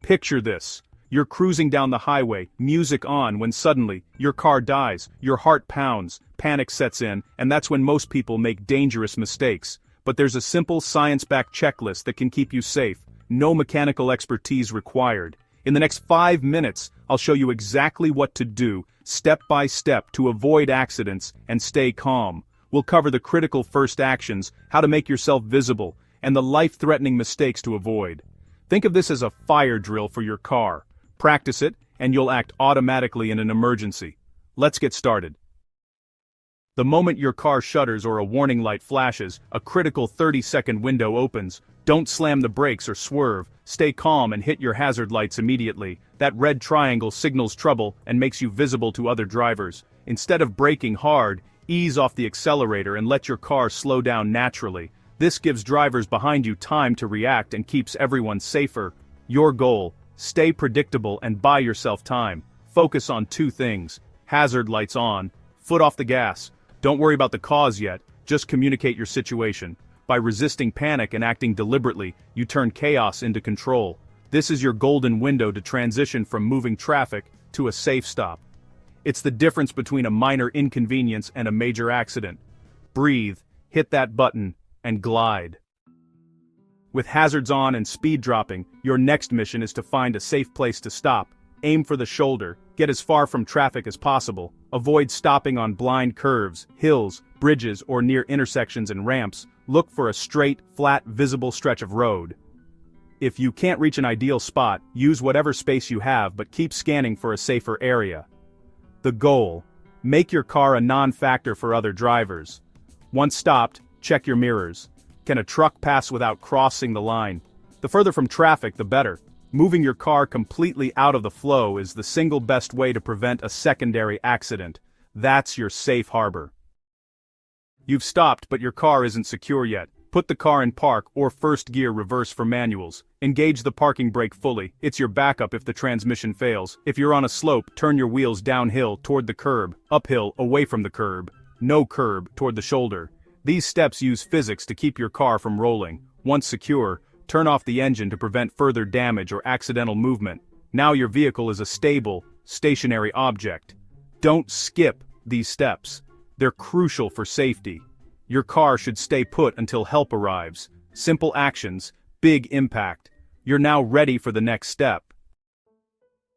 Picture this. You're cruising down the highway, music on, when suddenly, your car dies, your heart pounds, panic sets in, and that's when most people make dangerous mistakes. But there's a simple science-backed checklist that can keep you safe. No mechanical expertise required. In the next 5 minutes, I'll show you exactly what to do, step by step, to avoid accidents and stay calm. We'll cover the critical first actions, how to make yourself visible, and the life-threatening mistakes to avoid. Think of this as a fire drill for your car. Practice it, and you'll act automatically in an emergency. Let's get started. The moment your car shudders or a warning light flashes, a critical 30-second window opens. Don't slam the brakes or swerve. Stay calm and hit your hazard lights immediately. That red triangle signals trouble and makes you visible to other drivers. Instead of braking hard, ease off the accelerator and let your car slow down naturally. This gives drivers behind you time to react and keeps everyone safer. Your goal: stay predictable and buy yourself time. Focus on 2 things. Hazard lights on. Foot off the gas. Don't worry about the cause yet, just communicate your situation. By resisting panic and acting deliberately, you turn chaos into control. This is your golden window to transition from moving traffic to a safe stop. It's the difference between a minor inconvenience and a major accident. Breathe, hit that button, and glide. With hazards on and speed dropping, your next mission is to find a safe place to stop. Aim for the shoulder, get as far from traffic as possible, avoid stopping on blind curves, hills, bridges, or near intersections and ramps. Look for a straight, flat, visible stretch of road. If you can't reach an ideal spot, use whatever space you have, but keep scanning for a safer area. The goal: make your car a non-factor for other drivers. Once stopped, check your mirrors. Can a truck pass without crossing the line? The further from traffic, the better. Moving your car completely out of the flow is the single best way to prevent a secondary accident. That's your safe harbor. You've stopped, but your car isn't secure yet. Put the car in park or first gear reverse for manuals. Engage the parking brake fully. It's your backup if the transmission fails. If you're on a slope, turn your wheels downhill toward the curb, uphill away from the curb, no curb toward the shoulder. These steps use physics to keep your car from rolling. Once secure, turn off the engine to prevent further damage or accidental movement. Now your vehicle is a stable, stationary object. Don't skip these steps. They're crucial for safety. Your car should stay put until help arrives. Simple actions, big impact. You're now ready for the next step.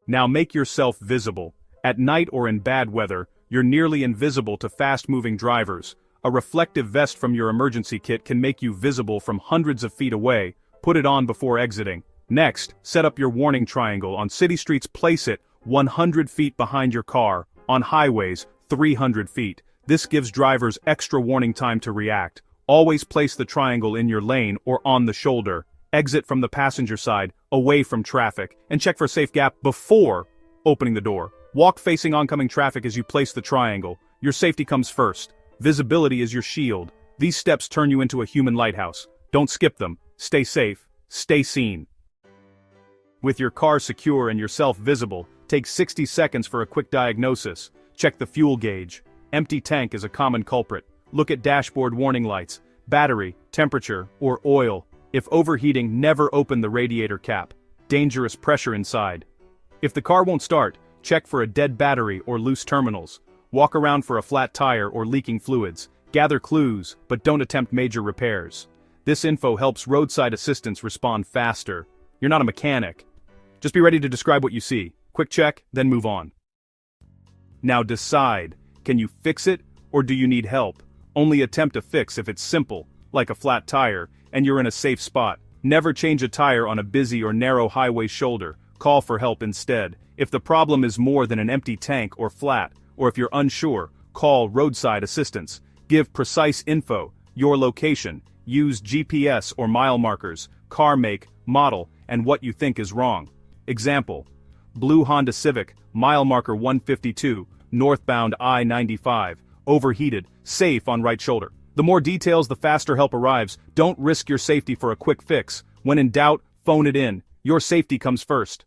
Now make yourself visible. At night or in bad weather, you're nearly invisible to fast-moving drivers. A reflective vest from your emergency kit can make you visible from hundreds of feet away. Put it on before exiting. Next, set up your warning triangle. On city streets, place it 100 feet behind your car. On highways, 300 feet. This gives drivers extra warning time to react. Always place the triangle in your lane or on the shoulder. Exit from the passenger side, away from traffic, and check for a safe gap before opening the door. Walk facing oncoming traffic as you place the triangle. Your safety comes first. Visibility is your shield. These steps turn you into a human lighthouse. Don't skip them. Stay safe, stay seen. With your car secure and yourself visible, take 60 seconds for a quick diagnosis. Check the fuel gauge. Empty tank is a common culprit. Look at dashboard warning lights, battery, temperature, or oil. If overheating, never open the radiator cap. Dangerous pressure inside. If the car won't start, check for a dead battery or loose terminals. Walk around for a flat tire or leaking fluids. Gather clues, but don't attempt major repairs. This info helps roadside assistance respond faster. You're not a mechanic. Just be ready to describe what you see. Quick check, then move on. Now decide, can you fix it, or do you need help? Only attempt a fix if it's simple, like a flat tire, and you're in a safe spot. Never change a tire on a busy or narrow highway shoulder. Call for help instead. If the problem is more than an empty tank or flat, or if you're unsure, call roadside assistance. Give precise info, your location. Use GPS or mile markers, car make, model, and what you think is wrong. Example: blue Honda Civic, mile marker 152, northbound I-95, overheated, safe on right shoulder. The more details, the faster help arrives. Don't risk your safety for a quick fix. When in doubt, phone it in. Your safety comes first.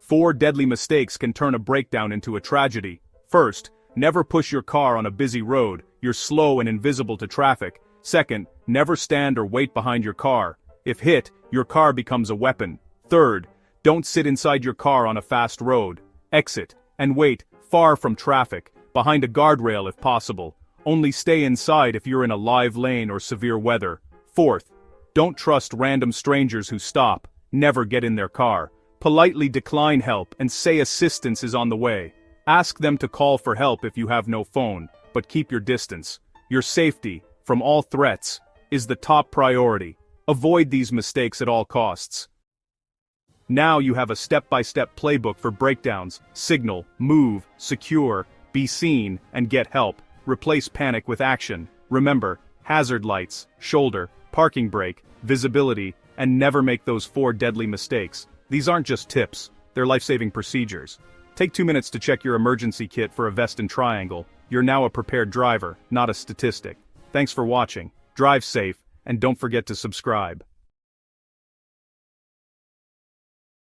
4 deadly mistakes can turn a breakdown into a tragedy. First, never push your car on a busy road. You're slow and invisible to traffic. Second, never stand or wait behind your car. If hit, your car becomes a weapon. Third, Don't sit inside your car on a fast road. Exit, and wait, far from traffic, behind a guardrail if possible. Only stay inside if you're in a live lane or severe weather. Fourth, don't trust random strangers who stop. Never get in their car. Politely decline help and say assistance is on the way. Ask them to call for help if you have no phone, but keep your distance. Your safety, from all threats, is the top priority. Avoid these mistakes at all costs. Now you have a step-by-step playbook for breakdowns: signal, move, secure, be seen, and get help. Replace panic with action. Remember, hazard lights, shoulder, parking brake, visibility, and never make those 4 deadly mistakes. These aren't just tips, they're life-saving procedures. Take 2 minutes to check your emergency kit for a vest and triangle. You're now a prepared driver, not a statistic. Thanks for watching. Drive safe, and don't forget to subscribe.